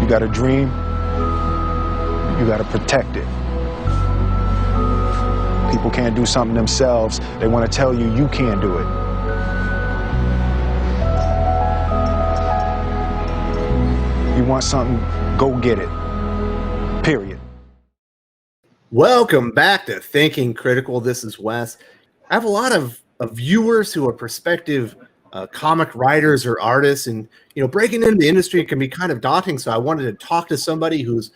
You got a dream, you got to protect it. People can't do something themselves. They want to tell you you can't do it. You want something, go get it. Period. Welcome back to Thinking Critical. This is Wes. I have a lot of viewers who are prospective comic writers or artists, and breaking into the industry can be kind of daunting. So I wanted to talk to somebody who's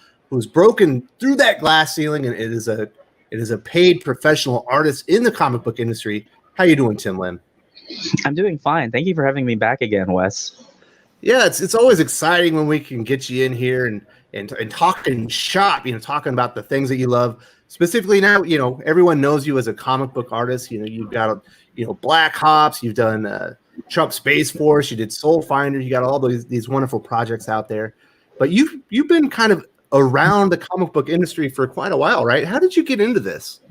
broken through that glass ceiling, and it is a paid professional artist in the comic book industry. How you doing, Tim Lim? I'm doing fine. Thank you for having me back again, Wes. Yeah, it's always exciting when we can get you in here and talking shop, talking about the things that you love. Specifically now, everyone knows you as a comic book artist. You've got, Black Ops, you've done Trump Space Force, you did Soul Finder, you got all these wonderful projects out there. But you've been kind of around the comic book industry for quite a while, right? How did you get into this?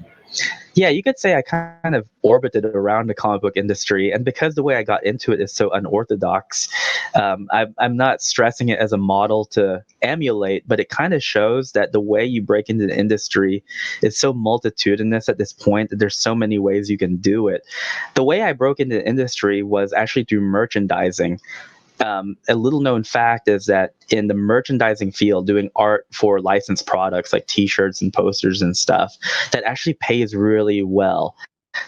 Yeah, you could say I kind of orbited around the comic book industry, and because the way I got into it is so unorthodox, I'm not stressing it as a model to emulate, but it kind of shows that the way you break into the industry is so multitudinous at this point that there's so many ways you can do it. The way I broke into the industry was actually through merchandising. A little known fact is that in the merchandising field, doing art for licensed products like t-shirts and posters and stuff, that actually pays really well.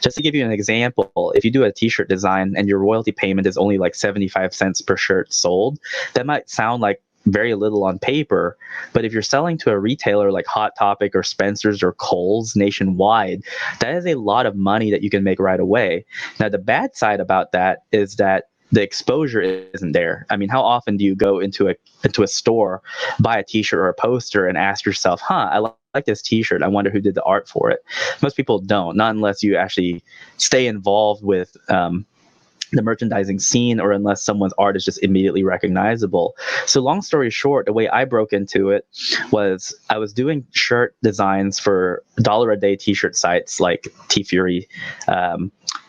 Just to give you an example, if you do a t-shirt design and your royalty payment is only like 75 cents per shirt sold, that might sound like very little on paper, but if you're selling to a retailer like Hot Topic or Spencer's or Kohl's nationwide, that is a lot of money that you can make right away. Now, the bad side about that is that the exposure isn't there. I mean, how often do you go into a store, buy a t-shirt or a poster and ask yourself, I like this t-shirt, I wonder who did the art for it? Most people don't, not unless you actually stay involved with the merchandising scene, or unless someone's art is just immediately recognizable. So long story short, the way I broke into it was I was doing shirt designs for $1 a day t-shirt sites like T-Fury,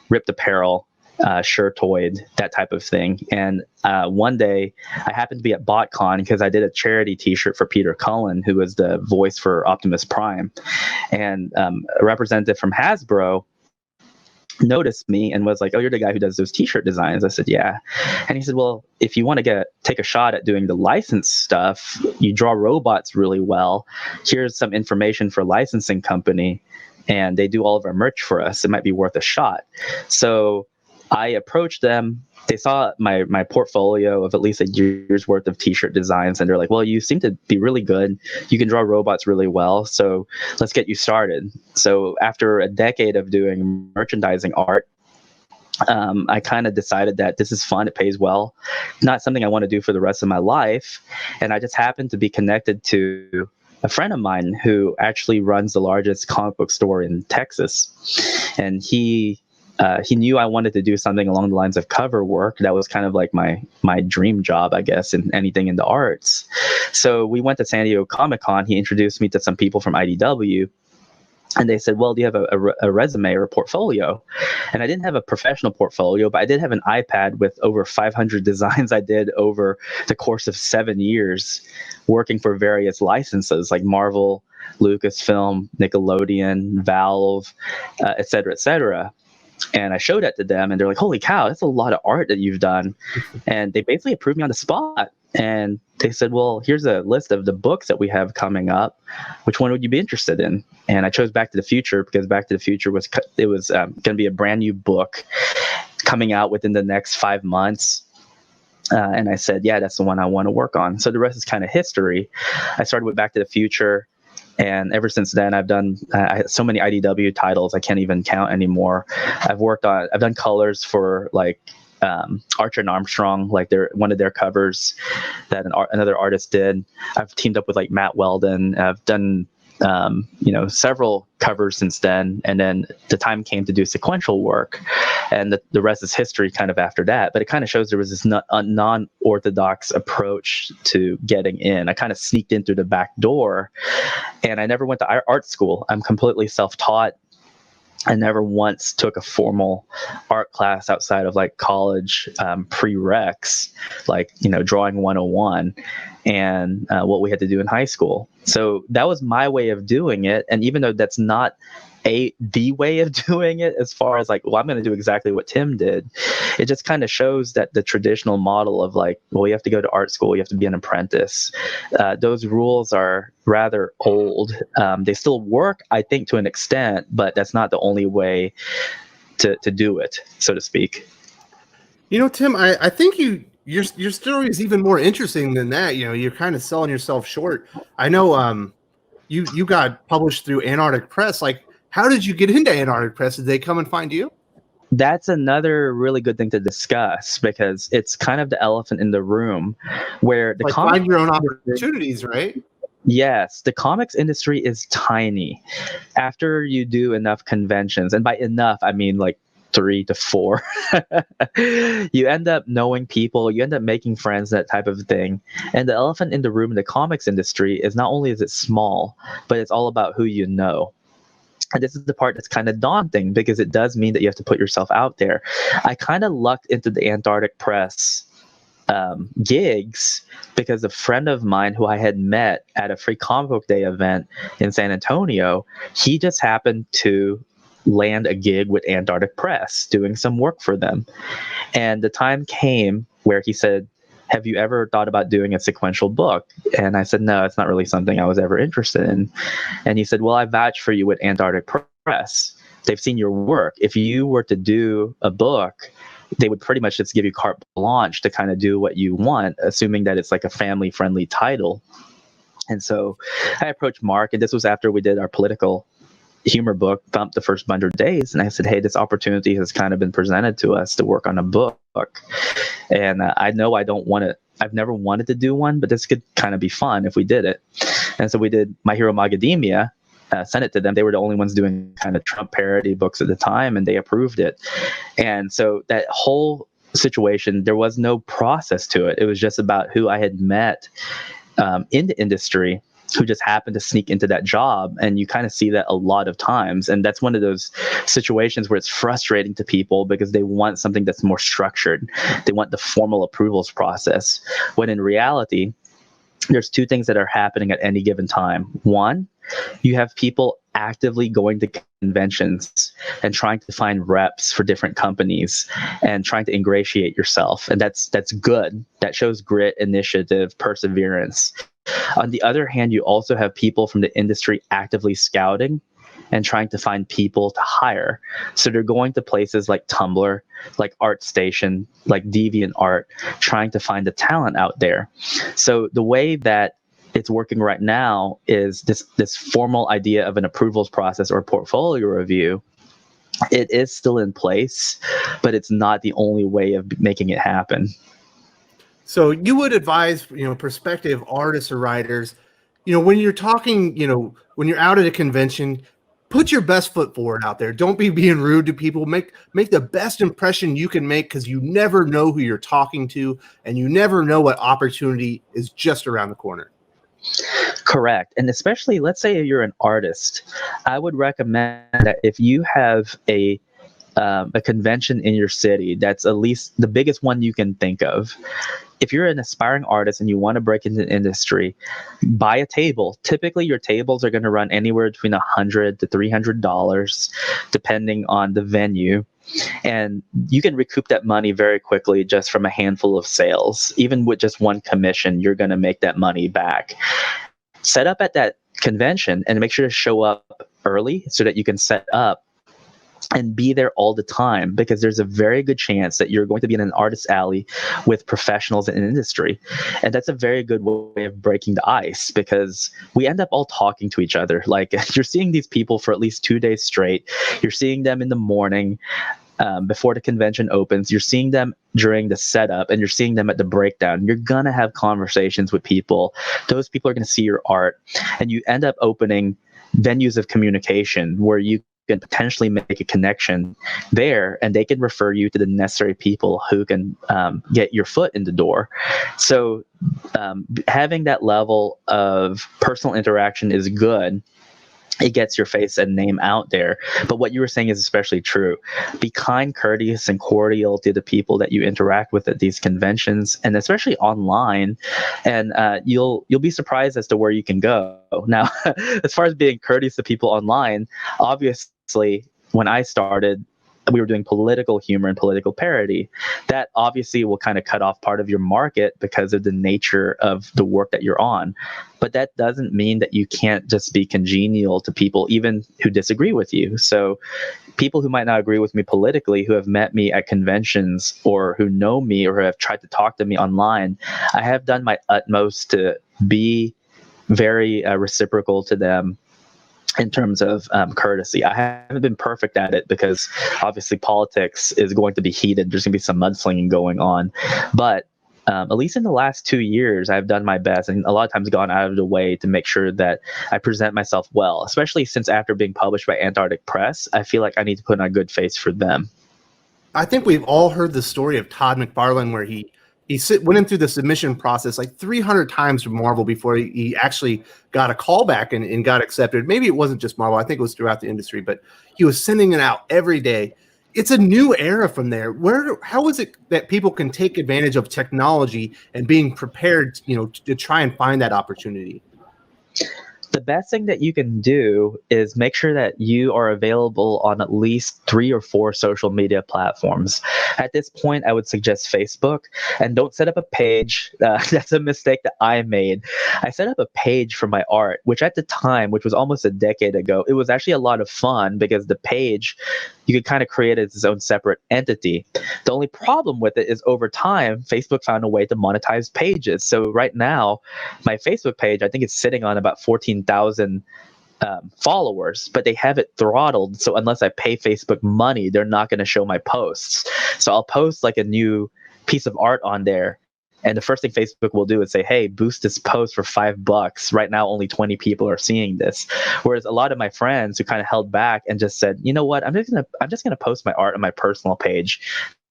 Ripped Apparel, Shirtoid, that type of thing. And one day I happened to be at BotCon because I did a charity t-shirt for Peter Cullen, who was the voice for Optimus Prime. And a representative from Hasbro noticed me and was like, "Oh, you're the guy who does those t-shirt designs?" I said, "Yeah." And he said, "Well, if you want to take a shot at doing the licensed stuff, you draw robots really well. Here's some information for a licensing company, and they do all of our merch for us. It might be worth a shot." So I approached them. They saw my portfolio of at least a year's worth of t-shirt designs, and they're like, "Well, you seem to be really good. You can draw robots really well, so let's get you started." So after a decade of doing merchandising art, I kind of decided that this is fun, it pays well, not something I want to do for the rest of my life. And I just happened to be connected to a friend of mine who actually runs the largest comic book store in Texas, and he knew I wanted to do something along the lines of cover work. That was kind of like my dream job, I guess, in anything in the arts. So we went to San Diego Comic-Con. He introduced me to some people from IDW. And they said, "Well, do you have a resume or a portfolio?" And I didn't have a professional portfolio, but I did have an iPad with over 500 designs I did over the course of 7 years, working for various licenses like Marvel, Lucasfilm, Nickelodeon, Valve, et cetera, et cetera. And I showed that to them, and they're like, "Holy cow, that's a lot of art that you've done." And they basically approved me on the spot. And they said, "Well, here's a list of the books that we have coming up. Which one would you be interested in?" And I chose Back to the Future because Back to the Future was going to be a brand new book coming out within the next 5 months. And I said, "Yeah, that's the one I want to work on." So the rest is kind of history. I started with Back to the Future. And ever since then, I've done so many IDW titles I can't even count anymore. I've done colors for like Archer and Armstrong, like one of their covers that another artist did. I've teamed up with like Matt Weldon. I've done several covers since then, and then the time came to do sequential work, and the rest is history kind of after that. But it kind of shows there was this non-orthodox approach to getting in. I kind of sneaked in through the back door, and I never went to art school. I'm completely self-taught. I never once took a formal art class outside of like college prereqs, like, drawing 101 and what we had to do in high school. So that was my way of doing it. And even though that's not the way of doing it, as far as like, well, I'm going to do exactly what Tim did, it just kind of shows that the traditional model of like, well, you have to go to art school, you have to be an apprentice, those rules are rather old. They still work, I think, to an extent, but that's not the only way to do it, so to speak. Tim, I think your story is even more interesting than that. You're kind of selling yourself short. I know you got published through Antarctic Press. Like, how did you get into Antarctic Press? Did they come and find you? That's another really good thing to discuss, because it's kind of the elephant in the room, where the find your own opportunities, right? Yes, the comics industry is tiny. After you do enough conventions, and by enough, I mean like 3 to 4, you end up knowing people, you end up making friends, that type of thing. And the elephant in the room in the comics industry is not only is it small, but it's all about who you know. And this is the part that's kind of daunting, because it does mean that you have to put yourself out there. I kind of lucked into the Antarctic Press gigs because a friend of mine who I had met at a free comic book day event in San Antonio, he just happened to land a gig with Antarctic Press doing some work for them. And the time came where he said, have you ever thought about doing a sequential book? And I said, no, it's not really something I was ever interested in. And he said, well, I vouch for you with Antarctic Press. They've seen your work. If you were to do a book, they would pretty much just give you carte blanche to kind of do what you want, assuming that it's like a family-friendly title. And so I approached Mark, and this was after we did our political humor book, Thump the First 100 Days. And I said, hey, this opportunity has kind of been presented to us to work on a book. And I know I've never wanted to do one, but this could kind of be fun if we did it. And so we did My Hero Macadamia, sent it to them. They were the only ones doing kind of Trump parody books at the time, and they approved it. And so that whole situation, there was no process to it. It was just about who I had met in the industry, who just happened to sneak into that job. And you kind of see that a lot of times. And that's one of those situations where it's frustrating to people, because they want something that's more structured. They want the formal approvals process, when in reality, there's 2 things that are happening at any given time. One, you have people actively going to conventions and trying to find reps for different companies and trying to ingratiate yourself. And that's good. That shows grit, initiative, perseverance. On the other hand, you also have people from the industry actively scouting and trying to find people to hire. So they're going to places like Tumblr, like ArtStation, like Deviant Art, trying to find the talent out there. So the way that it's working right now is this formal idea of an approvals process or portfolio review. It is still in place, but it's not the only way of making it happen. So you would advise, prospective artists or writers, when you're talking, when you're out at a convention, put your best foot forward out there. Don't be being rude to people. Make the best impression you can make, because you never know who you're talking to, and you never know what opportunity is just around the corner. Correct. And especially, let's say you're an artist, I would recommend that if you have a convention in your city that's at least the biggest one you can think of. If you're an aspiring artist and you want to break into the industry, buy a table. Typically, your tables are going to run anywhere between $100 to $300, depending on the venue. And you can recoup that money very quickly just from a handful of sales. Even with just one commission, you're going to make that money back. Set up at that convention and make sure to show up early so that you can set up and be there all the time, because there's a very good chance that you're going to be in an artist alley with professionals in the industry. And that's a very good way of breaking the ice, because we end up all talking to each other. Like, you're seeing these people for at least 2 days straight. You're seeing them in the morning before the convention opens. You're seeing them during the setup, and you're seeing them at the breakdown. You're going to have conversations with people. Those people are going to see your art, and you end up opening venues of communication where you can potentially make a connection there, and they can refer you to the necessary people who can get your foot in the door. So having that level of personal interaction is good. it gets your face and name out there. But what you were saying is especially true. Be kind, courteous, and cordial to the people that you interact with at these conventions, and especially online. And you'll be surprised as to where you can go. Now, as far as being courteous to people online, obviously, when I started, we were doing political humor and political parody. That obviously will kind of cut off part of your market because of the nature of the work that you're on. But that doesn't mean that you can't just be congenial to people, even who disagree with you. So people who might not agree with me politically, who have met me at conventions or who know me or have tried to talk to me online, I have done my utmost to be very reciprocal to them in terms of courtesy. I haven't been perfect at it because obviously politics is going to be heated. There's going to be some mudslinging going on. But at least in the last 2 years, I've done my best and a lot of times gone out of the way to make sure that I present myself well, especially since after being published by Antarctic Press, I feel like I need to put on a good face for them. I think we've all heard the story of Todd McFarlane where he went in through the submission process like 300 times from Marvel before he actually got a callback and got accepted. Maybe it wasn't just Marvel. I think it was throughout the industry, but he was sending it out every day. It's a new era from there. How is it that people can take advantage of technology and being prepared, to try and find that opportunity? The best thing that you can do is make sure that you are available on at least 3 or 4 social media platforms. At this point, I would suggest Facebook, and don't set up a page. That's a mistake that I made. I set up a page for my art, which at the time, which was almost a decade ago, it was actually a lot of fun because the page, you could kind of create it as its own separate entity. The only problem with it is over time, Facebook found a way to monetize pages. So right now, my Facebook page, I think it's sitting on about 14,000 followers, but they have it throttled. So unless I pay Facebook money, they're not going to show my posts. So I'll post like a new piece of art on there. And the first thing Facebook will do is say, hey, boost this post for $5. Right now, only 20 people are seeing this. Whereas a lot of my friends who kind of held back and just said, you know what, I'm just gonna post my art on my personal page.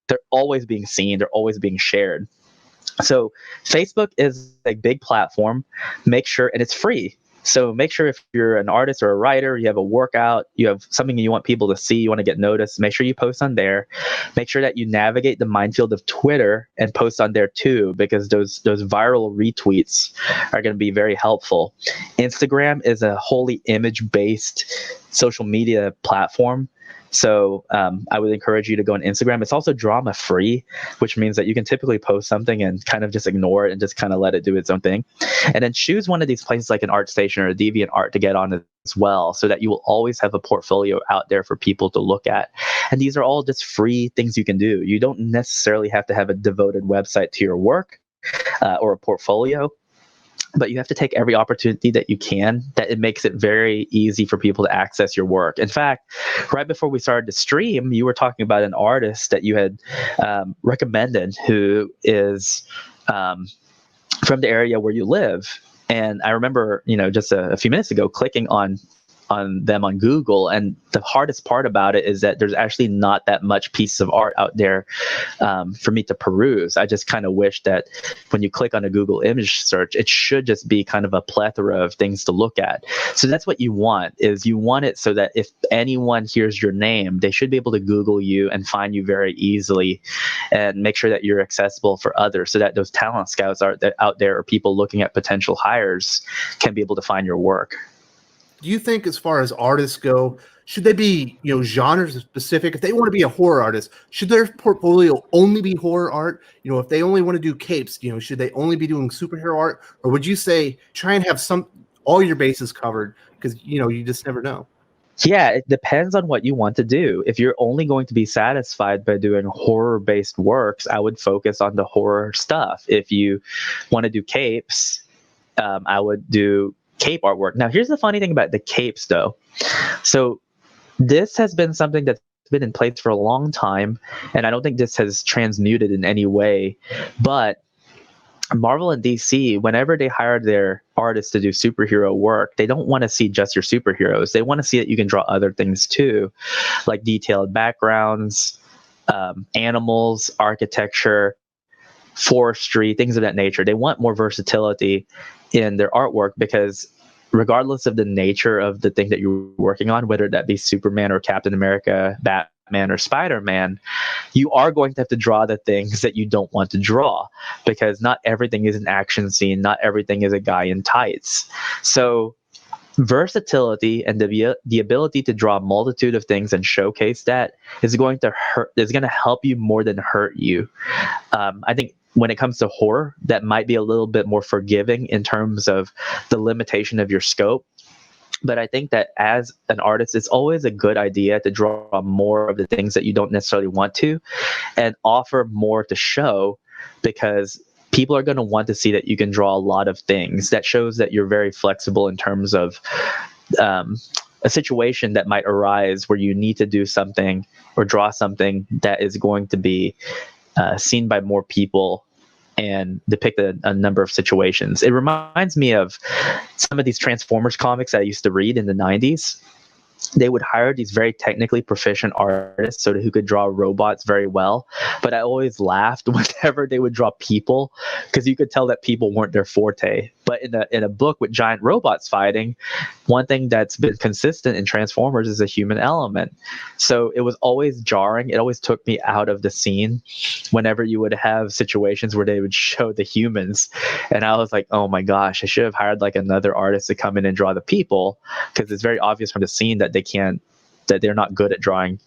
They're always being seen. They're always being shared. So Facebook is a big platform. Make sure, and it's free. So make sure if you're an artist or a writer, you have a workout, you have something you want people to see, you want to get noticed, make sure you post on there. Make sure that you navigate the minefield of Twitter and post on there too, because those viral retweets are going to be very helpful. Instagram is a wholly image-based social media platform. So I would encourage you to go on Instagram. It's also drama free, which means that you can typically post something and kind of just ignore it and just kind of let it do its own thing. And then choose one of these places like an ArtStation or a Deviant Art to get on as well, so that you will always have a portfolio out there for people to look at. And these are all just free things you can do. You don't necessarily have to have a devoted website to your work or a portfolio. But you have to take every opportunity that you can, that it makes it very easy for people to access your work. In fact, right before we started to stream, you were talking about an artist that you had recommended who is from the area where you live. And I remember, just a few minutes ago, clicking on them on Google, and the hardest part about it is that there's actually not that much piece of art out there for me to peruse. I just kind of wish that when you click on a Google image search, it should just be kind of a plethora of things to look at. So that's what you want it so that if anyone hears your name, they should be able to Google you and find you very easily, and make sure that you're accessible for others, so that those talent scouts out there or people looking at potential hires can be able to find your work. Do you think, as far as artists go, should they be, genre specific? If they want to be a horror artist, should their portfolio only be horror art? If they only want to do capes, should they only be doing superhero art? Or would you say try and have all your bases covered, because you just never know? Yeah, it depends on what you want to do. If you're only going to be satisfied by doing horror-based works, I would focus on the horror stuff. If you want to do capes, I would do cape artwork. Now, here's the funny thing about the capes, though. So this has been something that's been in place for a long time, and I don't think this has transmuted in any way. But Marvel and DC, whenever they hire their artists to do superhero work, they don't want to see just your superheroes. They want to see that you can draw other things too, like detailed backgrounds, animals, architecture, forestry, things of that nature. They want more versatility in their artwork, because regardless of the nature of the thing that you're working on, whether that be Superman or Captain America, Batman or Spider-Man, you are going to have to draw the things that you don't want to draw, because not everything is an action scene. Not everything is a guy in tights. So versatility and the ability to draw a multitude of things and showcase that is going to help you more than hurt you. I think when it comes to horror, that might be a little bit more forgiving in terms of the limitation of your scope. But I think that as an artist, it's always a good idea to draw more of the things that you don't necessarily want to, and offer more to show, because people are going to want to see that you can draw a lot of things. That shows that you're very flexible in terms of a situation that might arise where you need to do something or draw something that is going to be seen by more people and depict a number of situations. It reminds me of some of these Transformers comics I used to read in the 90s. They would hire these very technically proficient artists who could draw robots very well. But I always laughed whenever they would draw people, because you could tell that people weren't their forte. But in a book with giant robots fighting, one thing that's been consistent in Transformers is a human element. So it was always jarring. It always took me out of the scene whenever you would have situations where they would show the humans. And I was like, oh my gosh, I should have hired like another artist to come in and draw the people, because it's very obvious from the scene that they're not good at drawing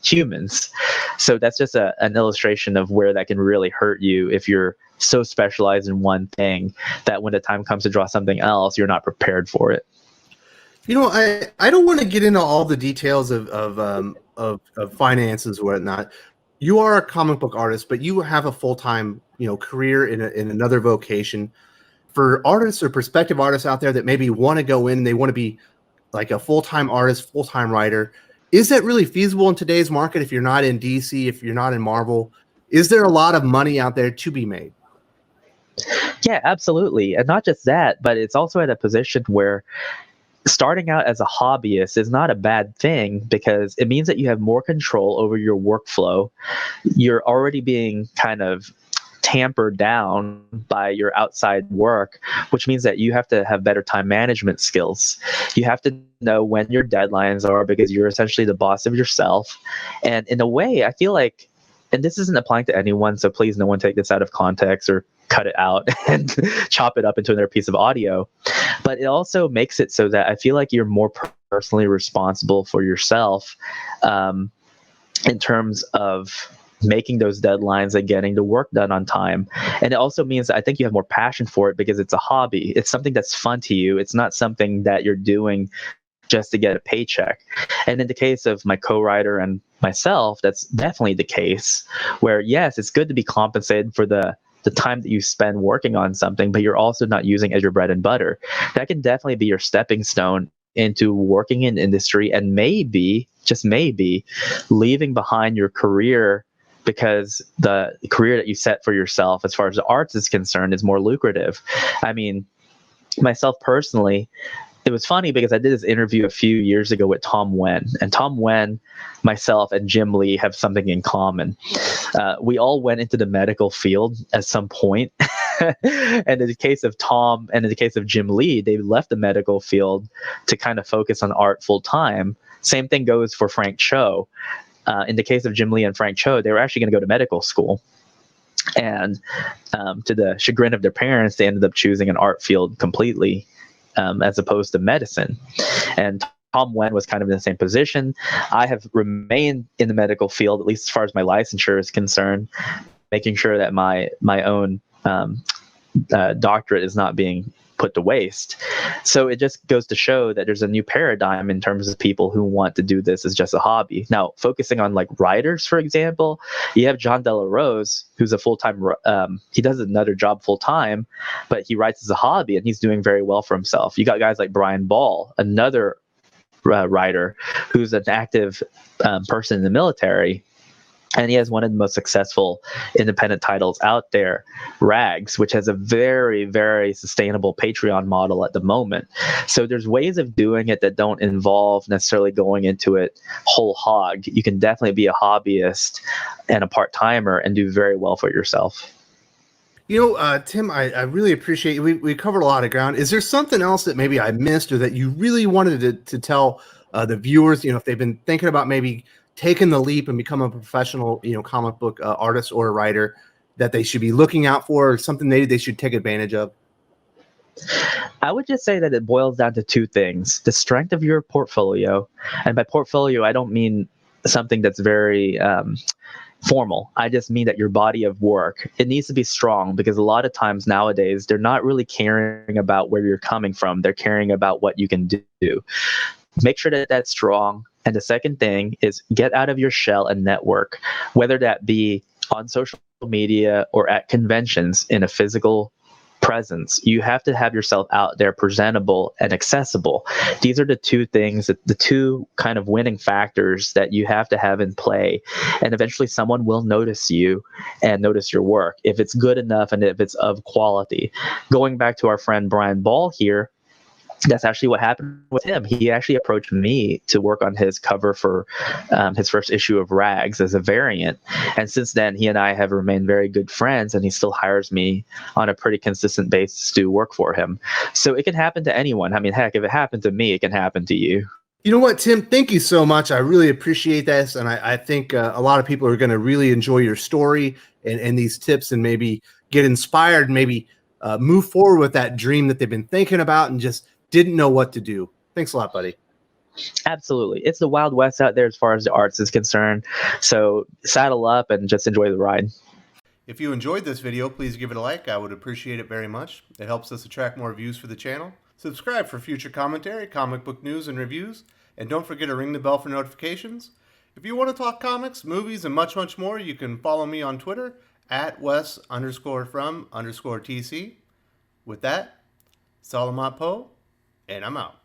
humans. So that's just an illustration of where that can really hurt you if you're so specialized in one thing that when the time comes to draw something else, you're not prepared for it. You know, I don't want to get into all the details of finances or whatnot. You are a comic book artist, but you have a full-time, career in another vocation. For artists or prospective artists out there that maybe want to go in, they want to be like a full-time artist, full-time writer. Is that really feasible in today's market? If you're not in DC, if you're not in Marvel, is there a lot of money out there to be made? Yeah, absolutely. And not just that, but it's also at a position where starting out as a hobbyist is not a bad thing, because it means that you have more control over your workflow. You're already being kind of tampered down by your outside work, which means that you have to have better time management skills. You have to know when your deadlines are, because you're essentially the boss of yourself. And in a way, I feel like, and this isn't applying to anyone, so please no one take this out of context or cut it out and chop it up into another piece of audio. But it also makes it so that I feel like you're more personally responsible for yourself in terms of making those deadlines and getting the work done on time. And it also means that I think you have more passion for it, because it's a hobby. It's something that's fun to you. It's not something that you're doing just to get a paycheck. And in the case of my co-writer and myself, that's definitely the case, where yes, it's good to be compensated for the time that you spend working on something, but you're also not using it as your bread and butter. That can definitely be your stepping stone into working in industry, and maybe, just maybe, leaving behind your career, because the career that you set for yourself as far as the arts is concerned is more lucrative. I mean, myself personally, it was funny because I did this interview a few years ago with Tom Wen, and Tom Wen, myself, and Jim Lee have something in common. We all went into the medical field at some point. And in the case of Tom and in the case of Jim Lee, they left the medical field to kind of focus on art full time. Same thing goes for Frank Cho. In the case of Jim Lee and Frank Cho, they were actually going to go to medical school. And to the chagrin of their parents, they ended up choosing an art field completely, as opposed to medicine. And Tom Wen was kind of in the same position. I have remained in the medical field, at least as far as my licensure is concerned, making sure that my own doctorate is not being put to waste. So it just goes to show that there's a new paradigm in terms of people who want to do this as just a hobby. Now, focusing on like writers, for example, you have John Della Rose, who's a full-time, he does another job full-time, but he writes as a hobby and he's doing very well for himself. You got guys like Brian Ball, another writer who's an active person in the military. And he has one of the most successful independent titles out there, Rags, which has a very, very sustainable Patreon model at the moment. So there's ways of doing it that don't involve necessarily going into it whole hog. You can definitely be a hobbyist and a part-timer and do very well for yourself. Tim, I really appreciate we covered a lot of ground. Is there something else that maybe I missed or that you really wanted to tell the viewers, if they've been thinking about maybe taking the leap and become a professional, comic book artist or a writer, that they should be looking out for, or something they should take advantage of? I would just say that it boils down to two things: the strength of your portfolio. And by portfolio, I don't mean something that's very formal. I just mean that your body of work, it needs to be strong, because a lot of times nowadays, they're not really caring about where you're coming from. They're caring about what you can do. Make sure that that's strong. And the second thing is get out of your shell and network, whether that be on social media or at conventions in a physical presence. You have to have yourself out there presentable and accessible. These are the two things, the two kind of winning factors that you have to have in play. And eventually someone will notice you and notice your work if it's good enough and if it's of quality. Going back to our friend Brian Ball here, that's actually what happened with him. He actually approached me to work on his cover for his first issue of Rags as a variant. And since then, he and I have remained very good friends, and he still hires me on a pretty consistent basis to work for him. So it can happen to anyone. I mean, heck, if it happened to me, it can happen to you. You know what, Tim? Thank you so much. I really appreciate this. And I think a lot of people are going to really enjoy your story and these tips, and maybe get inspired, and maybe move forward with that dream that they've been thinking about and just didn't know what to do. Thanks a lot, buddy. Absolutely. It's the Wild West out there as far as the arts is concerned. So saddle up and just enjoy the ride. If you enjoyed this video, please give it a like. I would appreciate it very much. It helps us attract more views for the channel. Subscribe for future commentary, comic book news, and reviews. And don't forget to ring the bell for notifications. If you want to talk comics, movies, and much, much more, you can follow me on Twitter at Wes_from_TC. With that, Salamat Po, and I'm out.